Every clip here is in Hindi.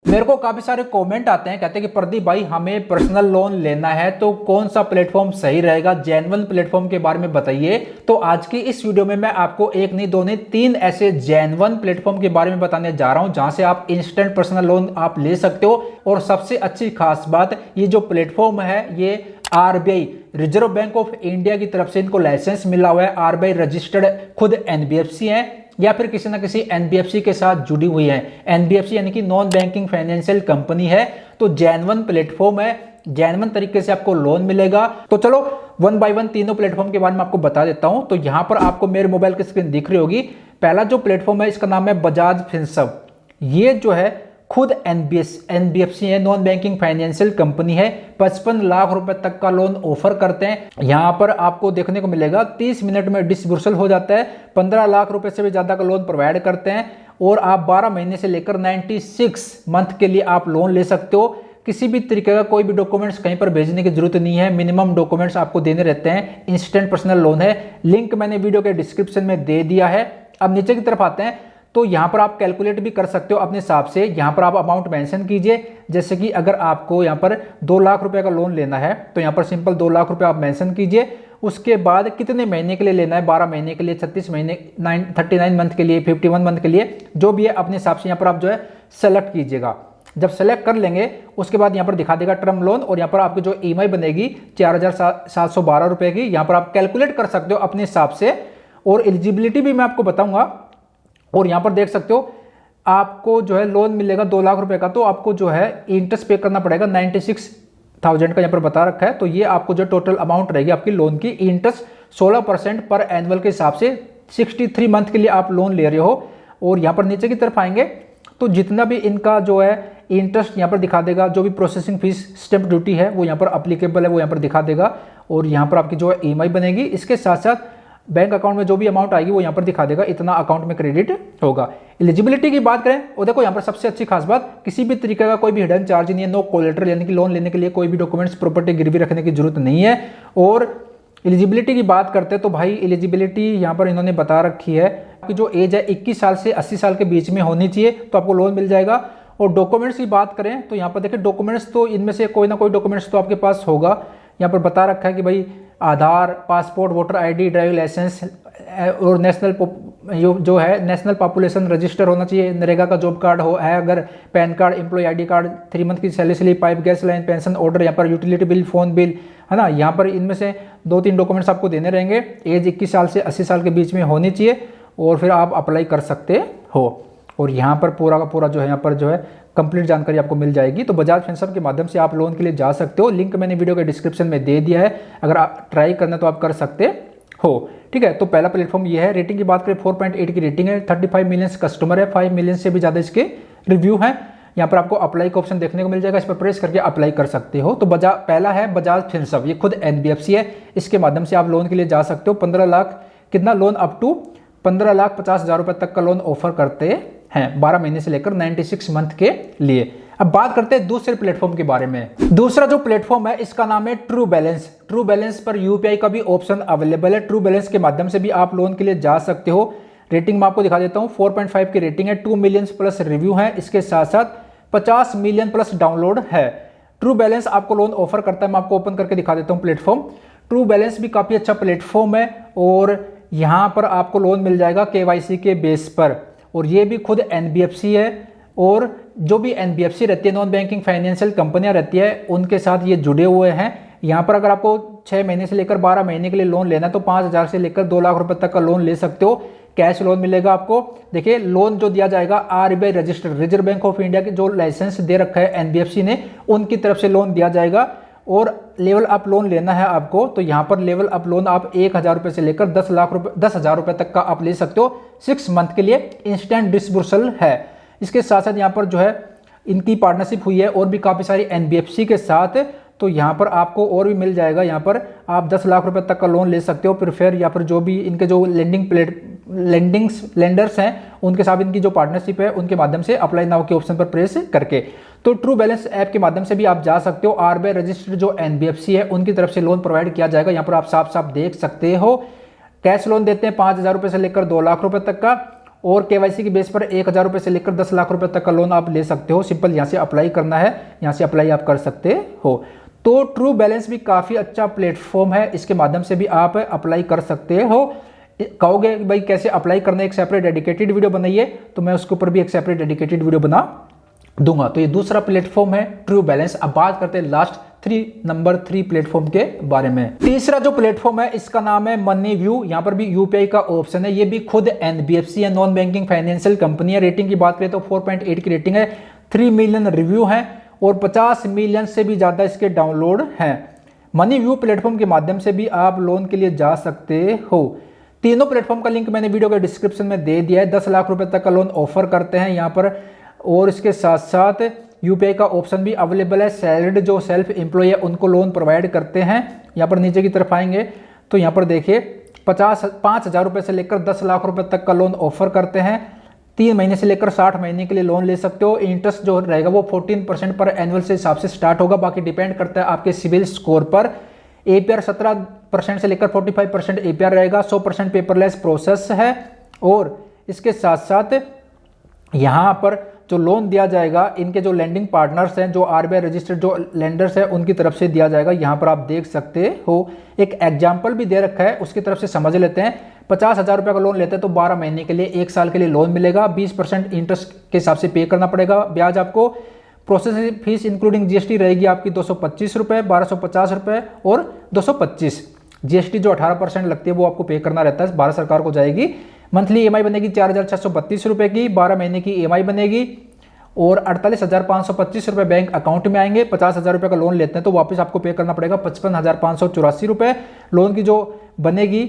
मेरे को काफी सारे कमेंट आते हैं, कहते हैं कि प्रदीप भाई हमें पर्सनल लोन लेना है तो कौन सा प्लेटफॉर्म सही रहेगा, जेन्युइन प्लेटफॉर्म के बारे में बताइए। तो आज की इस वीडियो में मैं आपको एक नहीं दो नहीं तीन ऐसे जेन्युइन प्लेटफॉर्म के बारे में बताने जा रहा हूं जहां से आप इंस्टेंट पर्सनल लोन आप ले सकते हो। और सबसे अच्छी खास बात, ये जो प्लेटफॉर्म है ये RBI reserve bank of India की तरफ से इनको लाइसेंस मिला हुआ है। आरबीआई रजिस्टर्ड खुद एनबीएफसी है या फिर किसी ना किसी एनबीएफसी के साथ जुड़ी हुई है। एनबीएफसी यानी कि नॉन बैंकिंग फाइनेंशियल कंपनी है। तो जेन्युइन प्लेटफॉर्म है, जेन्युइन तरीके से आपको लोन मिलेगा। तो चलो वन बाय वन तीनों प्लेटफॉर्म के बारे में आपको बता देता हूं। तो यहां पर आपको मेरे मोबाइल की स्क्रीन दिख रही होगी। पहला जो प्लेटफॉर्म है इसका नाम है बजाज फिनसर्व। ये जो है खुद एनबीएफसी है, नॉन बैंकिंग फाइनेंशियल कंपनी है। 55 लाख रुपए तक का लोन ऑफर करते हैं। यहां पर आपको देखने को मिलेगा 30 मिनट में डिसबर्सल हो जाता है। 15 लाख रुपए से भी ज्यादा का लोन प्रोवाइड करते हैं और आप 12 महीने से लेकर 96 मंथ के लिए आप लोन ले सकते हो। किसी भी तरीके का कोई भी डॉक्यूमेंट्स कहीं पर भेजने की जरूरत नहीं है। मिनिमम डॉक्यूमेंट्स आपको देने रहते हैं। इंस्टेंट पर्सनल लोन है। लिंक मैंने वीडियो के डिस्क्रिप्शन में दे दिया है। अब नीचे की तरफ आते हैं तो यहां पर आप कैलकुलेट भी कर सकते हो अपने हिसाब से। यहां पर आप अमाउंट मेंशन कीजिए, जैसे कि अगर आपको यहां पर 2 लाख रुपए का लोन लेना है तो यहां पर सिंपल 2 लाख रुपए आप मेंशन कीजिए। उसके बाद कितने महीने के लिए लेना है, 12 महीने के लिए, 36 महीने, 39 मंथ के लिए, 51 मंथ के लिए, जो भी है अपने हिसाब से यहां पर आप जो है सेलेक्ट कीजिएगा। जब सेलेक्ट कर लेंगे उसके बाद यहां पर दिखा देगा टर्म लोन और यहां पर आपकी जो ईएमआई बनेगी 4712 रुपए की, यहां पर आप कैलकुलेट कर सकते हो अपने हिसाब से। और एलिजिबिलिटी भी मैं आपको बताऊंगा। और यहां पर देख सकते हो आपको जो है लोन मिलेगा 2 लाख रुपए का, तो आपको जो है इंटरेस्ट पे करना पड़ेगा 96,000 का यहां पर बता रखा है। तो ये आपको जो टोटल अमाउंट रहेगी आपकी लोन की, इंटरेस्ट 16% पर एनुअल के हिसाब से 63 मंथ के लिए आप लोन ले रहे हो। और यहां पर नीचे की तरफ आएंगे तो जितना भी इनका जो है इंटरेस्ट यहां पर दिखा देगा, जो भी प्रोसेसिंग फीस स्टैंप ड्यूटी है वो यहां पर अप्लीकेबल है वो यहां पर दिखा देगा। और यहां पर आपकी जो है ईएमआई बनेगी। इसके साथ साथ बैंक अकाउंट में जो भी अमाउंट आएगी वो यहां पर दिखा देगा, इतना अकाउंट में क्रेडिट होगा। एलिजिबिलिटी की बात करें और देखो यहां पर सबसे अच्छी खास बात, किसी भी तरीके का कोई भी हिडन चार्ज नहीं है। नो कोलेटरल यानी कि लोन लेने के लिए कोई भी डॉक्यूमेंट्स प्रॉपर्टी गिरवी रखने की जरूरत नहीं है। और एलिजिबिलिटी की बात करते हैं तो भाई एलिजिबिलिटी यहां पर इन्होंने बता रखी है कि जो एज है 21 साल से 80 साल के बीच में होनी चाहिए तो आपको लोन मिल जाएगा। और डॉक्यूमेंट्स की बात करें तो यहाँ पर देखिए डॉक्यूमेंट्स तो इनमें से कोई ना कोई डॉक्यूमेंट्स तो आपके पास होगा। यहाँ पर बता रखा है कि भाई Aadhaar, passport, voter ID, driving licence और नेशनल जो है नेशनल पॉपुलेशन रजिस्टर होना चाहिए। नरेगा का जॉब कार्ड हो है अगर, PAN card, employ ID card, 3 month की salary slip, pipe, gas line, pension order, यहाँ पर यूटिलिटी बिल, फोन बिल है ना। यहाँ पर इनमें से 2-3 डॉक्यूमेंट्स आपको देने रहेंगे। एज 21 साल से 80 साल के बीच में होनी चाहिए और फिर आप अप्लाई कर सकते हो। और यहाँ पर पूरा का पूरा जो है यहाँ पर जो है कंप्लीट जानकारी आपको मिल जाएगी। तो बजाज फिनसर्व के माध्यम से आप लोन के लिए जा सकते हो। लिंक मैंने वीडियो के डिस्क्रिप्शन में दे दिया है, अगर आप ट्राई करना तो आप कर सकते हो। ठीक है, तो पहला प्लेटफॉर्म ये है। रेटिंग की बात करें 4.8 की रेटिंग है। 35 मिलियन कस्टमर है, 5 मिलियन से भी ज्यादा इसके रिव्यू हैं। यहाँ पर आपको अप्लाई का ऑप्शन देखने को मिल जाएगा, इस पर प्रेस करके अप्लाई कर सकते हो। तो पहला है बजाज फिनसर्व, ये खुद एनबीएफसी है। इसके माध्यम से आप लोन के लिए जा सकते हो। 15 लाख कितना लोन, अप टू 15,50,000 रुपए तक का लोन ऑफर करते हैं 12 महीने से लेकर 96 मंथ के लिए। अब बात करते हैं दूसरे प्लेटफॉर्म के बारे में। दूसरा जो प्लेटफॉर्म है इसका नाम है ट्रू बैलेंस। ट्रू बैलेंस पर यूपीआई का भी ऑप्शन अवेलेबल है। ट्रू बैलेंस के माध्यम से भी आप लोन के लिए जा सकते हो। रेटिंग मैं आपको दिखा देता हूं, 4.5 की रेटिंग है, 2 मिलियन प्लस रिव्यू है। इसके साथ साथ 50 मिलियन प्लस डाउनलोड है। ट्रू बैलेंस आपको लोन ऑफर करता है। मैं आपको ओपन करके दिखा देता हूं प्लेटफॉर्म। ट्रू बैलेंस भी काफी अच्छा प्लेटफॉर्म है और यहां पर आपको लोन मिल जाएगा केवाईसी के बेस पर। और ये भी खुद एनबीएफसी है और जो भी एनबीएफसी रहती है, नॉन बैंकिंग फाइनेंशियल कंपनियां रहती है, उनके साथ ये जुड़े हुए हैं। यहाँ पर अगर आपको 6 महीने से लेकर 12 महीने के लिए लोन लेना है तो 5,000 से लेकर 2 लाख रुपए तक का लोन ले सकते हो। कैश लोन मिलेगा आपको। देखिए लोन जो दिया जाएगा RBI registered reserve bank of India के जो लाइसेंस दे रखा है एनबीएफसी ने, उनकी तरफ से लोन दिया जाएगा। और लेवल अप लोन लेना है आपको तो यहाँ पर लेवल अप लोन आप 1,000 रुपए से लेकर 10,000 रुपए तक का आप ले सकते हो। 6 मंथ के लिए इंस्टेंट डिसबर्सल है। इसके साथ साथ यहाँ पर जो है इनकी पार्टनरशिप हुई है और भी काफी सारी एनबीएफसी के साथ। तो यहाँ पर आपको और भी मिल जाएगा। यहाँ पर आप 10 लाख रुपए तक का लोन ले सकते हो। प्रीफेयर या फिर जो भी इनके जो लेंडर्स हैं उनके साथ इनकी जो पार्टनरशिप है उनके माध्यम से अप्लाई नाउ के ऑप्शन पर प्रेस करके तो ट्रू बैलेंस ऐप के माध्यम से भी आप जा सकते हो। आरबीआई रजिस्टर्ड जो एनबीएफसी है उनकी तरफ से लोन प्रोवाइड किया जाएगा। यहाँ पर आप साफ साफ देख सकते हो कैश लोन देते हैं 5,000 रुपए से लेकर 2 लाख रुपए तक का। और केवाईसी की बेस पर 1,000 रुपये से लेकर 10 लाख रुपए तक का लोन आप ले सकते हो। सिंपल यहाँ से अप्लाई करना है, यहाँ से अप्लाई आप कर सकते हो। तो ट्रू बैलेंस भी काफ़ी अच्छा प्लेटफॉर्म है, इसके माध्यम से भी आप अप्लाई कर सकते हो। कहोगे भाई कैसे अप्लाई करना है, एक सेपरेट डेडिकेटेड वीडियो बनाइए, तो मैं उसके ऊपर भी एक सेपरेट डेडिकेटेड वीडियो बना दूंगा। तो ये दूसरा प्लेटफॉर्म है ट्रू बैलेंस। अब बात करते हैं लास्ट नंबर 3 प्लेटफॉर्म के बारे में। तीसरा जो प्लेटफॉर्म है इसका नाम है मनी व्यू। यहाँ पर भी यूपीआई का ऑप्शन है। ये भी खुद एनबीएफसी है, नॉन बैंकिंग फाइनेंशियल कंपनी है। रेटिंग की बात करें तो 4.8 की रेटिंग है, 3 मिलियन रिव्यू है और 50 मिलियन से भी ज्यादा इसके डाउनलोड हैं। मनी व्यू प्लेटफॉर्म के माध्यम से भी आप लोन के लिए जा सकते हो। तीनों प्लेटफॉर्म का लिंक मैंने वीडियो के डिस्क्रिप्शन में दे दिया है। 10 लाख रुपए तक का लोन ऑफर करते हैं यहाँ पर, और इसके साथ साथ यूपीआई का ऑप्शन भी अवेलेबल है। सैलरीड जो सेल्फ एम्प्लॉय है उनको लोन प्रोवाइड करते हैं। यहाँ पर नीचे की तरफ आएंगे तो यहाँ पर देखिए 5,000 रुपये से लेकर 10 लाख रुपए तक का लोन ऑफर करते हैं। 3 महीने से लेकर 60 महीने के लिए लोन ले सकते हो। इंटरेस्ट जो रहेगा वो 14% पर एनुअल से हिसाब से स्टार्ट होगा। बाकी डिपेंड करता है आपके सिविल स्कोर पर। एपीआर 17% से लेकर 45% एपीआर रहेगा। 100% पेपरलेस प्रोसेस है। और इसके साथ साथ यहाँ पर जो लोन दिया जाएगा इनके जो लैंडिंग पार्टनर्स हैं, जो आरबीआई रजिस्टर्ड जो लेंडर्स हैं उनकी तरफ से दिया जाएगा। यहाँ पर आप देख सकते हो एक एग्जाम्पल भी दे रखा है, उसकी तरफ से समझ लेते हैं। 50,000 रुपये का लोन लेते हैं तो 12 महीने के लिए 1 साल के लिए लोन मिलेगा। 20% इंटरेस्ट के हिसाब से पे करना पड़ेगा ब्याज आपको। प्रोसेसिंग फीस इंक्लूडिंग जीएसटी रहेगी आपकी 225 रुपये, 1250 रुपये और 225। जीएसटी जो 18% लगती है वो आपको पे करना रहता है, भारत सरकार को जाएगी। मंथली ईएमआई बनेगी 4,632 रुपये की, 12 महीने की ईएमआई बनेगी और 48,525 रुपये बैंक अकाउंट में आएंगे। 50,000 रुपये का लोन लेते हैं तो वापस आपको पे करना पड़ेगा 55,584 रुपये। लोन की जो बनेगी,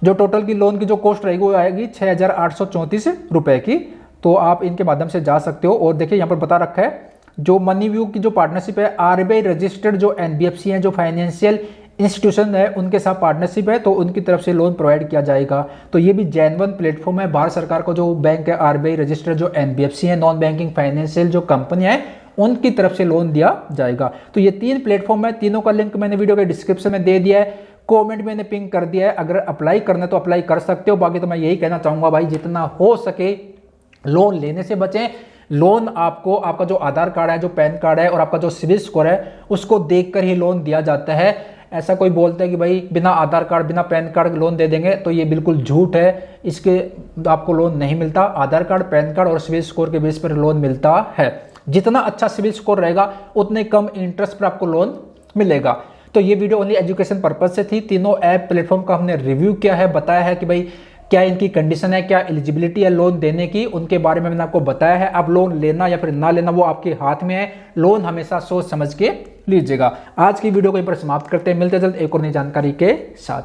जो टोटल की लोन की जो कॉस्ट रहेगी वो आएगी 6,834 रुपये की। तो आप इनके माध्यम से जा सकते हो। और देखिए यहाँ पर बता रखा है जो मनी व्यू की जो पार्टनरशिप है, आरबीआई रजिस्टर्ड जो एनबीएफसी है, जो फाइनेंशियल इंस्टीट्यूशन है, उनके साथ पार्टनरशिप है, तो उनकी तरफ से लोन प्रोवाइड किया जाएगा। तो ये भी जेन्युइन प्लेटफॉर्म है। भारत सरकार को जो बैंक है आरबीआई रजिस्टर्ड जो एनबीएफसी है, नॉन बैंकिंग फाइनेंशियल जो कंपनी है, उनकी तरफ से लोन दिया जाएगा। तो ये 3 प्लेटफॉर्म है। तीनों का लिंक मैंने वीडियो के डिस्क्रिप्शन में दे दिया है, कमेंट मैंने पिन कर दिया है। अगर अप्लाई करना है तो अप्लाई कर सकते हो। बाकी तो मैं यही कहना चाहूंगा भाई, जितना हो सके लोन लेने से बचें। लोन आपको आपका जो आधार कार्ड है, जो पैन कार्ड है और आपका जो सिविल स्कोर है उसको देखकर ही लोन दिया जाता है। ऐसा कोई बोलता है कि भाई बिना आधार कार्ड बिना पैन कार्ड लोन दे देंगे, तो ये बिल्कुल झूठ है। इसके आपको लोन नहीं मिलता। आधार कार्ड, पैन कार्ड और सिविल स्कोर के बेस पर लोन मिलता है। जितना अच्छा सिविल स्कोर रहेगा उतने कम इंटरेस्ट पर आपको लोन मिलेगा। तो ये वीडियो ओनली एजुकेशन पर्पज से थी। तीनों ऐप प्लेटफॉर्म का हमने रिव्यू किया है, बताया है कि भाई क्या इनकी कंडीशन है, क्या एलिजिबिलिटी है लोन देने की, उनके बारे में मैंने आपको बताया है। अब लोन लेना या फिर ना लेना वो आपके हाथ में है। लोन हमेशा सोच समझ के लीजिएगा। आज की वीडियो को यहीं पर समाप्त करते हैं। मिलते जल्द एक और नई जानकारी के साथ।